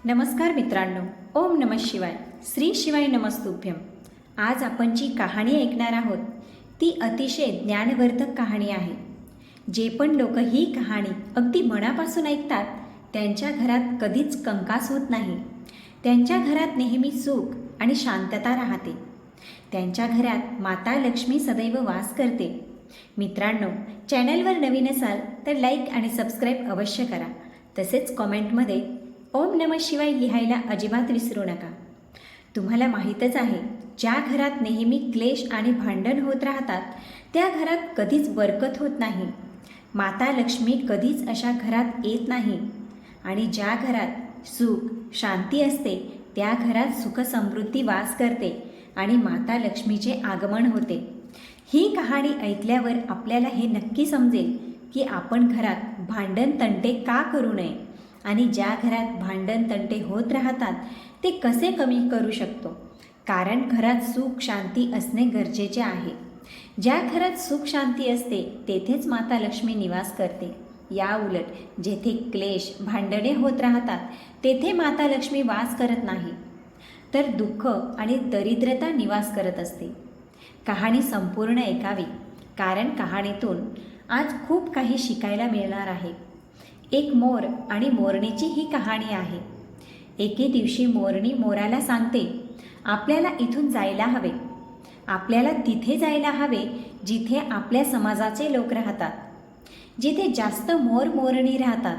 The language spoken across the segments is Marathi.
नमस्कार मित्रांनो, ओम नमः शिवाय. श्री शिवाय नमस्तुभ्यम. आज आपण जी कहाणी ऐकणार आहोत ती अतिशय ज्ञानवर्धक कहाणी आहे. जे पण लोक ही कहाणी अगदी मनापासून ऐकतात त्यांच्या घरात कधीच कंकास होत नाही. त्यांच्या घरात नेहमी सुख आणि शांतता राहते. त्यांच्या घरात माता लक्ष्मी सदैव वास करते. मित्रांनो, चॅनलवर नवीन असाल तर लाईक आणि सबस्क्राईब अवश्य करा. तसेच कॉमेंटमध्ये ओम नमः शिवाय लिहायला अजिबात विसरू नका. तुम्हाला माहीतच आहे, ज्या घरात नेहमी क्लेश आणि भांडण होत राहतात त्या घरात कधीच बरकत होत नाही. माता लक्ष्मी कधीच अशा घरात येत नाही. आणि ज्या घरात सुख शांती असते त्या घरात सुखसमृद्धी वास करते आणि माता लक्ष्मीचे आगमन होते. ही कहाणी ऐकल्यावर आपल्याला हे नक्की समजेल की आपण घरात भांडण तंटे का करू नये आणि ज्या घरात भांडण तंटे होत राहतात ते कसे कमी करू शकतो. कारण घरात सुख शांती असणे गरजेचे आहे. ज्या घरात सुख शांती असते तेथेच माता लक्ष्मी निवास करते. या उलट जेथे क्लेश भांडणे होत राहतात तेथे माता लक्ष्मी वास करत नाही, तर दुःख आणि दरिद्रता निवास करत असते. कहाणी संपूर्ण ऐकावी, कारण कहाणीतून आज खूप काही शिकायला मिळणार आहे. एक मोर आणि मोरणीची ही कहाणी आहे. एके दिवशी मोरणी मोराला सांगते, आपल्याला इथून जायला हवे. आपल्याला तिथे जायला हवे जिथे आपल्या समाजाचे लोक राहतात, जिथे जास्त मोर मोरणी राहतात.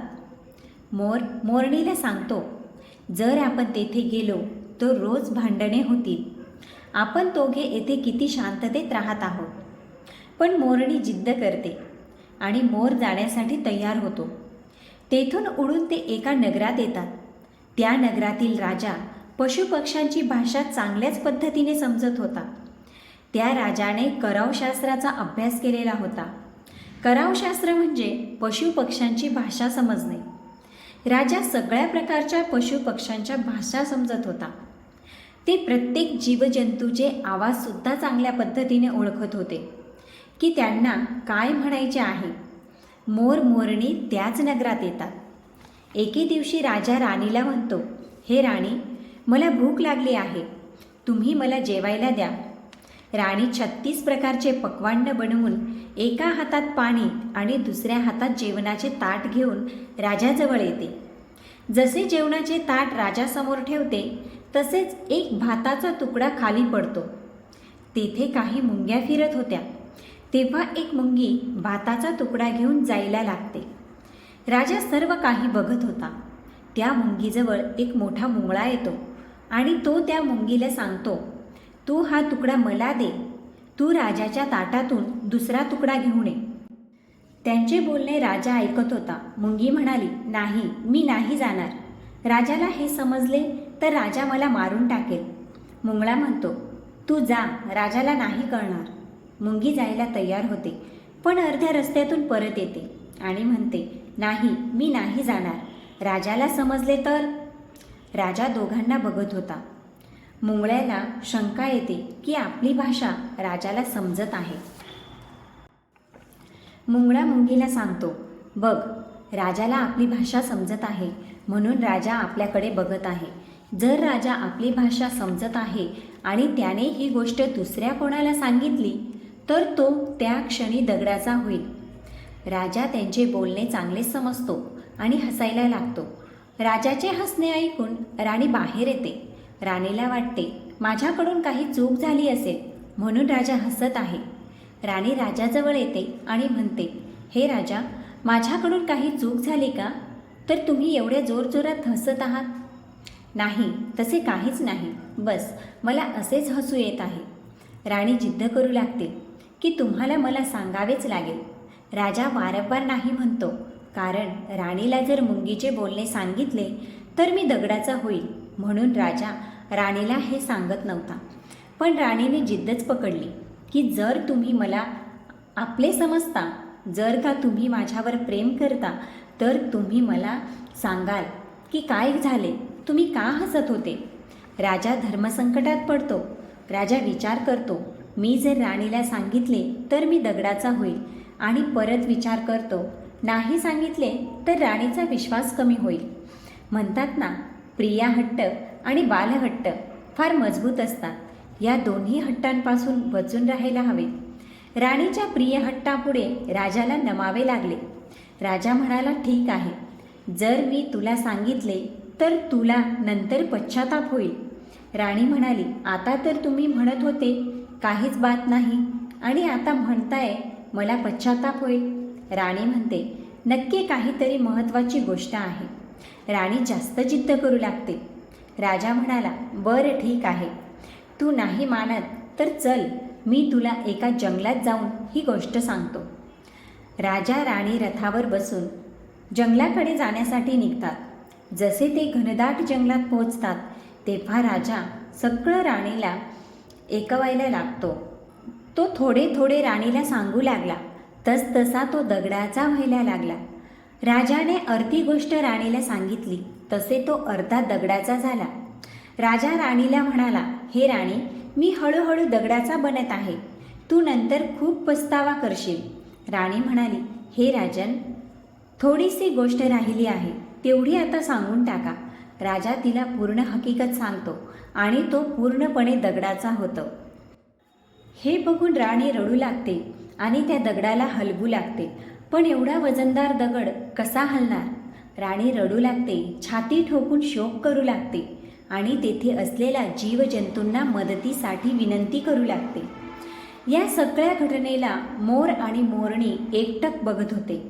मोर मोरणीला सांगतो, जर आपण तेथे गेलो तर रोज भांडणे होतील. आपण दोघे येथे किती शांततेत राहत आहोत. पण मोरणी जिद्द करते आणि मोर जाण्यासाठी तयार होतो. तेथून उडून ते एका नगरात येतात. त्या नगरातील राजा पशुपक्ष्यांची भाषा चांगल्याच पद्धतीने समजत होता. त्या राजाने करावशास्त्राचा अभ्यास केलेला होता. करावशास्त्र म्हणजे पशुपक्ष्यांची भाषा समजणे. राजा सगळ्या प्रकारच्या पशुपक्ष्यांच्या भाषा समजत होता. ते प्रत्येक जीवजंतूचे आवाजसुद्धा चांगल्या पद्धतीने ओळखत होते की त्यांना काय म्हणायचे आहे. मोर मोरणी त्याच नगरात येतात. एके दिवशी राजा राणीला म्हणतो, हे राणी, मला भूक लागली आहे, तुम्ही मला जेवायला द्या. राणी 36 प्रकारचे पक्वान्न बनवून एका हातात पाणी आणि दुसऱ्या हातात जेवणाचे ताट घेऊन राजाजवळ येते. जसे जेवणाचे ताट राजासमोर ठेवते तसेच एक भाताचा तुकडा खाली पडतो. तेथे काही मुंग्या फिरत होत्या. तेव्हा एक मुंगी भाताचा तुकडा घेऊन जायला लागते. राजा सर्व काही बघत होता. त्या मुंगीजवळ एक मोठा मुंगळा येतो आणि तो त्या मुंगीला सांगतो, तू हा तुकडा मला दे. तू राजाच्या ताटातून दुसरा तुकडा घेऊन ये. त्यांचे बोलणे राजा ऐकत होता. मुंगी म्हणाली, नाही, मी नाही जाणार. राजाला हे समजले तर राजा मला मारून टाकेल. मुंगळा म्हणतो, तू जा, राजाला नाही कळणार. मुंगी जायला तयार होते, पण अर्ध्या रस्त्यातून परत येते आणि म्हणते, नाही, मी नाही जाणार. राजाला समजले तर. राजा दोघांना बघत होता. मुंगळ्याला शंका येते की आपली भाषा राजाला समजत आहे. मुंगळा मुंगीला सांगतो, बघ, राजाला आपली भाषा समजत आहे म्हणून राजा आपल्याकडे बघत आहे. जर राजा आपली भाषा समजत आहे आणि त्याने ही गोष्ट दुसऱ्या कोणाला सांगितली तर तो त्या क्षणी दगडाचा होईल. राजा त्यांचे बोलणे चांगले समजतो आणि हसायला लागतो. राजाचे हसणे ऐकून राणी बाहेर येते. राणीला वाटते, माझ्याकडून काही चूक झाली असेल म्हणून राजा हसत आहे. राणी राजाजवळ येते आणि म्हणते, हे राजा, माझ्याकडून काही चूक झाली का? तर तुम्ही एवढ्या जोरजोरात हसत आहात. नाही, तसे काहीच नाही, बस मला असेच हसू येत आहे. राणी जिद्द करू लागते की तुम्हाला मला सांगावेच लागेल. राजा वारंवार नाही म्हणतो, कारण राणीला जर मुंगीचे बोलणे सांगितले तर मी दगडाचा होईल म्हणून राजा राणीला हे सांगत नव्हता. पण राणीने जिद्दच पकडली की जर तुम्ही मला आपले समजता, जर का तुम्ही माझ्यावर प्रेम करता तर तुम्ही मला सांगाल की काय झाले, तुम्ही का हसत होते. राजा धर्मसंकटात पडतो. राजा विचार करतो, मी जर राणीला सांगितले तर मी दगडाचा होईल आणि परत विचार करतो, नाही सांगितले तर राणीचा विश्वास कमी होईल. म्हणतात ना, प्रियाहट्ट आणि बालहट्ट फार मजबूत असतात. या दोन्ही हट्टांपासून वाचून राहायला हवे. राणीच्या प्रियहट्टापुढे राजाला नमावे लागले. राजा म्हणाला, ठीक आहे, जर मी तुला सांगितले तर तुला नंतर पश्चाताप होईल. राणी म्हणाली, आता तर तुम्ही म्हणत होते काहीच बात नाही आणि आता म्हणताय मला पश्चाताप होईल. राणी म्हणते, नक्की काहीतरी महत्त्वाची गोष्ट आहे. राणी जास्त जिद्द करू लागते. राजा म्हणाला, बरं ठीक आहे, तू नाही मानत तर चल, मी तुला एका जंगलात जाऊन ही गोष्ट सांगतो. राजा राणी रथावर बसून जंगलाकडे जाण्यासाठी निघतात. जसे ते घनदाट जंगलात पोहोचतात तेव्हा राजा सगळं राणीला ऐकवायला लागतो. तो थोडे थोडे राणीला सांगू लागला. तसतसा तो दगडाचा व्हायला लागला. राजाने अर्धी गोष्ट राणीला सांगितली तसे तो अर्धा दगडाचा झाला. राजा राणीला म्हणाला, हे राणी, मी हळूहळू दगडाचा बनत आहे, तू नंतर खूप पस्तावा करशील. राणी म्हणाली, हे राजन, थोडीशी गोष्ट राहिली आहे, तेवढी आता सांगून टाका. राजा तिला पूर्ण हकीकत सांगतो आणि तो पूर्णपणे दगडाचा होतो. हे बघून राणी रडू लागते आणि त्या दगडाला हलवू लागते. पण एवढा वजनदार दगड कसा हलणार? राणी रडू लागते, छाती ठोकून शोक करू लागते आणि तेथे असलेल्या जीवजंतूंना मदतीसाठी विनंती करू लागते. या सगळ्या घटनेला मोर आणि मोरणी एकटक बघत होते.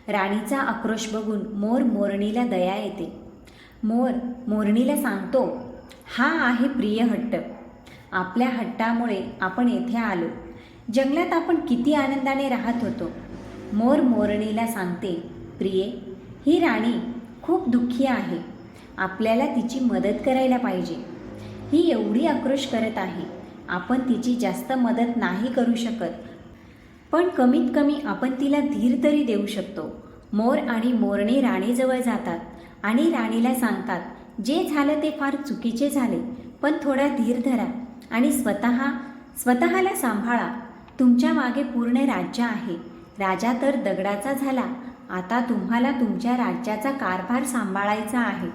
राणीचा आक्रोश बघून मोर मोरणीला दया येते. मोर मोरणीला सांगतो, हा आहे प्रिय हट्ट. आपल्या हट्टामुळे आपण येथे आलो. जंगलात आपण किती आनंदाने राहत होतो. मोर मोरणीला सांगते, प्रिये, ही राणी खूप दुःखी आहे. आपल्याला तिची मदत करायला पाहिजे. ही एवढी आक्रोश करत आहे. आपण तिची जास्त मदत नाही करू शकत, पण कमीत कमी आपण तिला धीर तरी देऊ शकतो. मोर आणि मोरणी राणीजवळ जातात आणि राणीला सांगतात, जे झालं ते फार चुकीचे झाले, पण थोडा धीर धरा आणि स्वतःला सांभाळा. तुमच्या मागे पूर्ण राज्य आहे. राजा तर दगडाचा झाला, आता तुम्हाला तुमच्या राज्याचा कारभार सांभाळायचा आहे.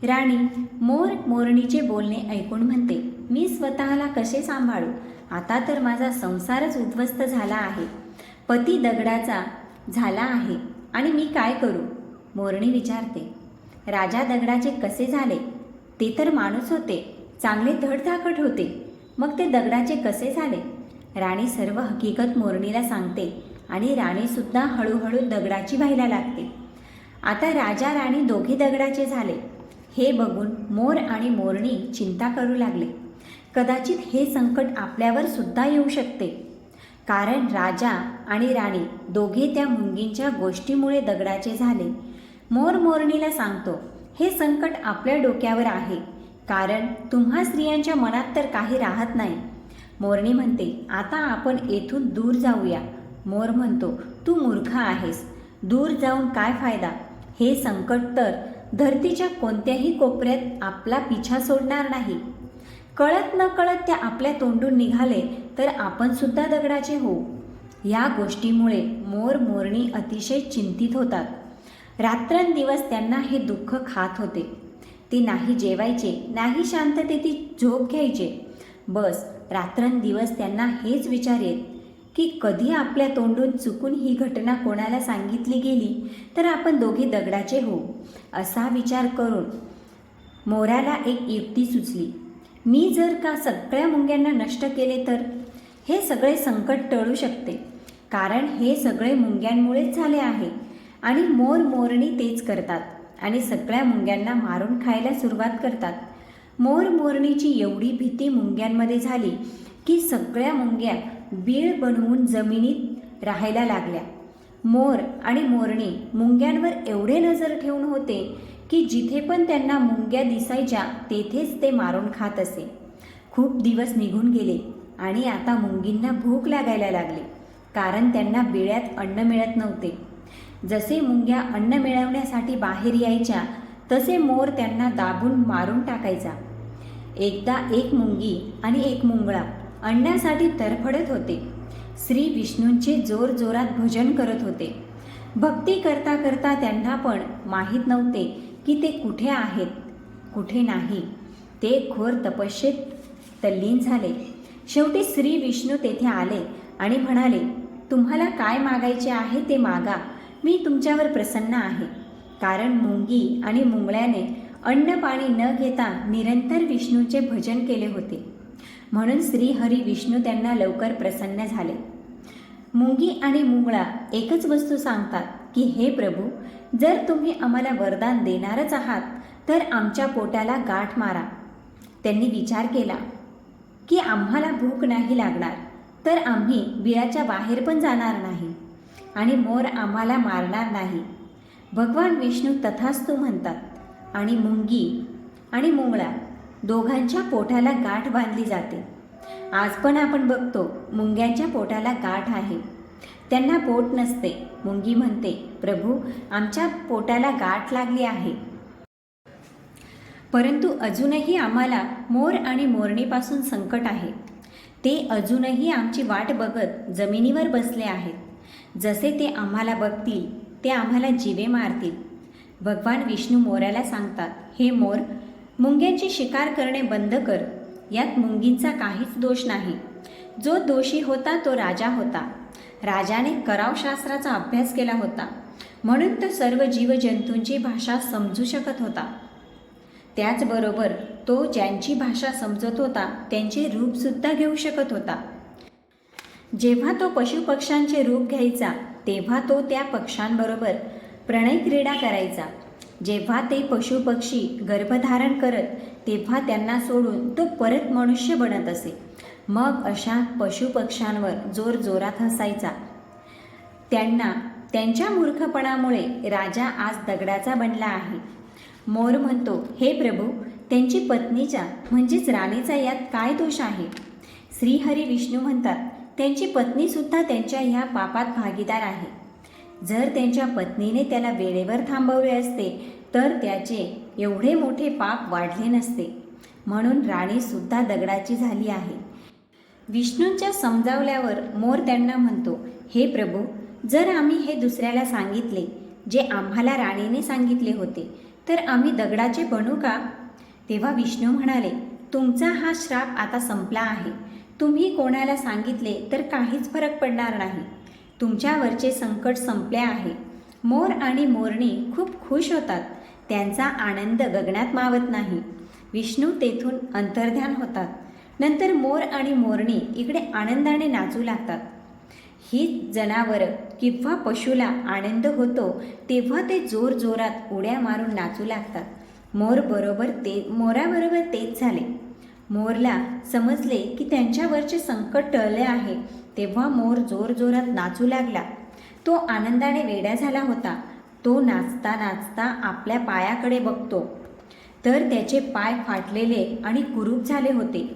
राणी मोर मोरणीचे बोलणे ऐकून म्हणते, मी स्वतःला कसे सांभाळू? आता तर माझा संसारच उद्ध्वस्त झाला आहे. पती दगडाचा झाला आहे आणि मी काय करू? मोरणी विचारते. राजा दगडाचे कसे झाले? ते तर माणूस होते, चांगले धडधाकट होते, मग ते दगडाचे कसे झाले? राणी सर्व हकीकत मोरणीला सांगते आणि राणीसुद्धा हळूहळू दगडाची व्हायला लागते. आता राजा राणी दोघे दगडाचे झाले. हे बघून मोर आणि मोरणी चिंता करू लागले. कदाचित हे संकट आपल्यावर सुद्धा येऊ शकते, कारण राजा आणि राणी दोघे त्या मुंगींच्या गोष्टीमुळे दगडाचे झाले. मोर मोरणीला सांगतो, हे संकट आपल्या डोक्यावर आहे, कारण तुम्हा स्त्रियांच्या मनात तर काही राहत नाही. मोरणी म्हणते, आता आपण येथून दूर जाऊया. मोर म्हणतो, तू मूर्ख आहेस, दूर जाऊन काय फायदा? हे संकट तर धरतीच्या कोणत्याही कोपऱ्यात आपला पिछा सोडणार नाही. कळत न कळत त्या आपल्या तोंडून निघाले तर आपण सुद्धा दगडाचे होऊ. या गोष्टीमुळे मोर मोरणी अतिशय चिंतित होतात. रात्रंदिवस त्यांना हे दुःख खात होते. ते नाही जेवायचे, नाही शांततेची झोप घ्यायचे. बस रात्रंदिवस त्यांना हेच विचार येत की कधी आपल्या तोंडून चुकून ही घटना कोणाला सांगितली गेली तर आपण दोघे दगडाचे होऊ. असा विचार करून मोराला एक युक्ती सुचली. मी जर का सगळ्या मुंग्यांना नष्ट केले तर हे सगळे संकट टळू शकते, कारण हे सगळे मुंग्यांमुळेच झाले आहे. आणि मोर मोरणी तेच करतात आणि सगळ्या मुंग्यांना मारून खायला सुरुवात करतात. मोर मोरणीची एवढी भीती मुंग्यांमध्ये झाली की सगळ्या मुंग्या बीळ बनवून जमिनीत राहायला लागल्या. मोर आणि मोरणी मुंग्यांवर एवढे नजर ठेवून होते की जिथे पण त्यांना मुंग्या दिसायच्या तेथेच ते मारून खात असे. खूप दिवस निघून गेले आणि आता मुंगींना भूक लागायला लागली, कारण त्यांना बिळ्यात अन्न मिळत नव्हते. जसे मुंग्या अन्न मिळवण्यासाठी बाहेर यायच्या तसे मोर त्यांना दाबून मारून टाकायचा. एकदा एक मुंगी आणि एक मुंगळा अन्नासाठी तरफडत होते. श्री विष्णूंचे जोरजोरात भजन करत होते. भक्ती करता करता त्यांना पण माहीत नव्हते की ते कुठे आहेत. कुठे नाही. ते घोर तपस्येत तल्लीन झाले. शेवटी श्री विष्णू तेथे आले आणि म्हणाले, तुम्हाला काय मागायचे आहे ते मागा, मी तुमच्यावर प्रसन्न आहे. कारण मुंगी आणि मुंगळ्याने अन्न पाणी न घेता निरंतर विष्णूचे भजन केले होते. म्हणून श्री हरी विष्णू त्यांना लवकर प्रसन्न झाले. मुंगी आणि मुंगळा एकच वस्तू सांगतात की हे प्रभू, जर तुम्ही आम्हाला वरदान देणारच आहात तर आमच्या पोटाला गाठ मारा. त्यांनी विचार केला की आम्हाला भूक नाही लागणार तर आम्ही बिळाच्या बाहेर पण जाणार नाही आणि मोर आम्हाला मारणार नाही. भगवान विष्णू तथास्तु म्हणतात आणि मुंगी आणि मुंगळा दोघांच्या पोटाला गाठ बांधली जाते. आज पण आपण बघतो मुंग्यांच्या पोटाला गाठ आहे. त्यांना पोट नसते. मुंगी म्हणते, प्रभू आमच्या पोटाला गाठ लागली आहे. परंतु अजूनही आम्हाला मोर आणि मोरणीपासून संकट आहे. ते अजूनही आमची वाट बघत जमिनीवर बसले आहेत. जसे ते आम्हाला बघतील ते आम्हाला जीवे मारतील. भगवान विष्णू मोराला सांगतात, हे मोर, मुंग्यांची शिकार करणे बंद कर. यात मुंगींचा काहीच दोष नाही. जो दोषी होता तो राजा होता. राजाने करावशास्त्राचा अभ्यास केला होता म्हणून तो सर्व जीवजंतूंची भाषा समजू शकत होता. त्याचबरोबर तो ज्यांची भाषा समजत होता त्यांचे रूपसुद्धा घेऊ शकत होता. जेव्हा तो पशुपक्ष्यांचे रूप घ्यायचा तेव्हा तो त्या पक्ष्यांबरोबर प्रणय क्रीडा करायचा. जेव्हा ते पशुपक्षी गर्भधारण करत तेव्हा त्यांना सोडून तो परत मनुष्य बनत असे. मग अशा पशुपक्ष्यांवर जोरजोरात हसायचा. त्यांना त्यांच्या मूर्खपणामुळे राजा आज दगडाचा बनला आहे. मोर म्हणतो, हे प्रभू, त्यांची पत्नीचा म्हणजेच राणीचा यात काय दोष आहे? श्रीहरी विष्णू म्हणतात, त्यांची पत्नीसुद्धा त्यांच्या ह्या पापात भागीदार आहे. जर त्यांच्या पत्नीने त्याला वेळेवर थांबवले असते तर त्याचे एवढे मोठे पाप वाढले नसते. म्हणून राणीसुद्धा दगडाची झाली आहे. विष्णूंच्या समजावल्यावर मोर त्यांना म्हणतो, हे प्रभू, जर आम्ही हे दुसऱ्याला सांगितले जे आम्हाला राणीने सांगितले होते तर आम्ही दगडाचे बनू का? तेव्हा विष्णू म्हणाले, तुमचा हा श्राप आता संपला आहे. तुम्ही कोणाला सांगितले तर काहीच फरक पडणार नाही. तुमच्यावरचे संकट संपले आहे. मोर आणि मोरणी खूप खुश होतात. त्यांचा आनंद गगनात मावत नाही. विष्णू तेथून अंतर्ध्यान होतात. नंतर मोर आणि मोरणी इकडे आनंदाने नाचू लागतात. ही जनावरं किंवा पशुला आनंद होतो तेव्हा ते जोरजोरात उड्या मारून नाचू लागतात. मोराबरोबर तेच झाले. मोरला समजले की त्यांच्यावरचे संकट टळले आहे तेव्हा मोर जोरजोरात नाचू लागला. तो आनंदाने वेडा झाला होता. तो नाचता नाचता आपल्या पायाकडे बघतो तर त्याचे पाय फाटलेले आणि कुरूप झाले होते.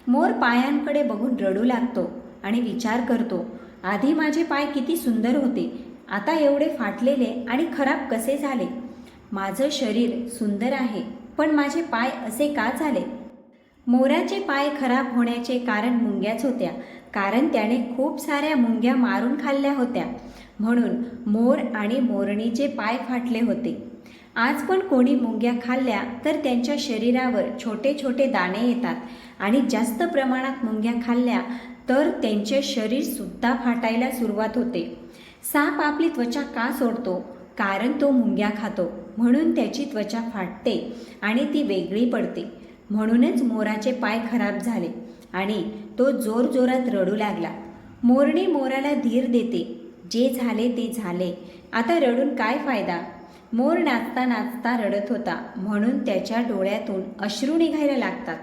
मोर पायांकडे बघून रडू लागतो आणि विचार करतो, आधी माझे पाय किती सुंदर होते, आता एवढे फाटलेले आणि खराब कसे झाले? माझं शरीर सुंदर आहे पण माझे पाय असे का झाले? मोराचे पाय खराब होण्याचे कारण मुंग्याच होत्या. कारण त्याने खूप साऱ्या मुंग्या मारून खाल्ल्या होत्या. म्हणून मोर आणि मोरणीचे पाय फाटले होते. आज पण कोणी मुंग्या खाल्ल्या तर त्यांच्या शरीरावर छोटे छोटे दाणे येतात आणि जास्त प्रमाणात मुंग्या खाल्ल्या तर त्यांचे शरीरसुद्धा फाटायला सुरुवात होते. साप आपली त्वचा का सोडतो? कारण तो मुंग्या खातो. म्हणून त्याची त्वचा फाटते आणि ती वेगळी पडते. म्हणूनच मोराचे पाय खराब झाले आणि तो जोरजोरात रडू लागला. मोरणी मोराला धीर देते, जे झाले ते झाले, आता रडून काय फायदा? मोर नाचता नाचता रडत होता म्हणून त्याच्या डोळ्यातून अश्रू निघायला लागतात.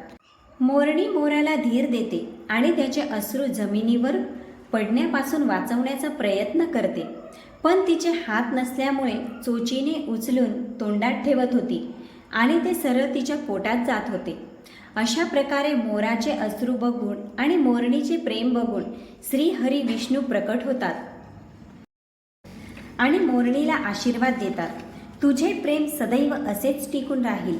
मोरणी मोराला धीर देते आणि त्याचे अश्रू जमिनीवर पडण्यापासून वाचवण्याचा प्रयत्न करते. पण तिचे हात नसल्यामुळे चोचीने उचलून तोंडात ठेवत होती आणि ते सरळ तिच्या पोटात जात होते. अशा प्रकारे मोराचे अश्रू बघून आणि मोरणीचे प्रेम बघून श्री हरी विष्णू प्रकट होतात आणि मोरणीला आशीर्वाद देतात. तुझे प्रेम सदैव असेच टिकून राहील.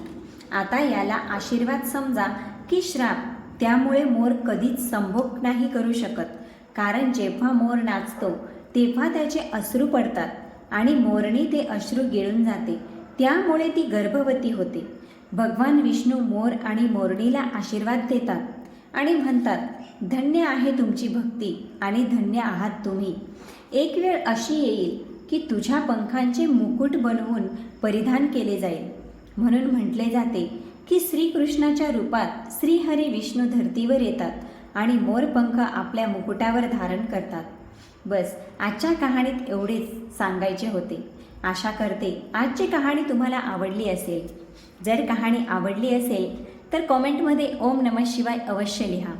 आता याला आशीर्वाद समजा की श्राप. त्यामुळे मोर कधीच संभोग नाही करू शकत. कारण जेव्हा मोर नाचतो तेव्हा त्याचे अश्रू पडतात आणि मोरणी ते अश्रू गिळून जाते. त्यामुळे ती गर्भवती होते. भगवान विष्णू मोर आणि मोरणीला आशीर्वाद देतात आणि म्हणतात, धन्य आहे तुमची भक्ती आणि धन्य आहात तुम्ही. एक वेळ अशी येईल की तुझ्या पंखांचे मुकुट बनवून परिधान केले जाईल. म्हणून म्हटले जाते की श्रीकृष्णाच्या रूपात श्रीहरी विष्णू धर्तीवर येतात आणि मोरपंख आपल्या मुकुटावर धारण करतात. बस आजच्या कहाणीत एवढेच सांगायचे होते. आशा करते आजची कहाणी तुम्हाला आवडली असेल. जर कहाणी आवडली असेल तर कॉमेंटमध्ये ओम नमः शिवाय अवश्य लिहा.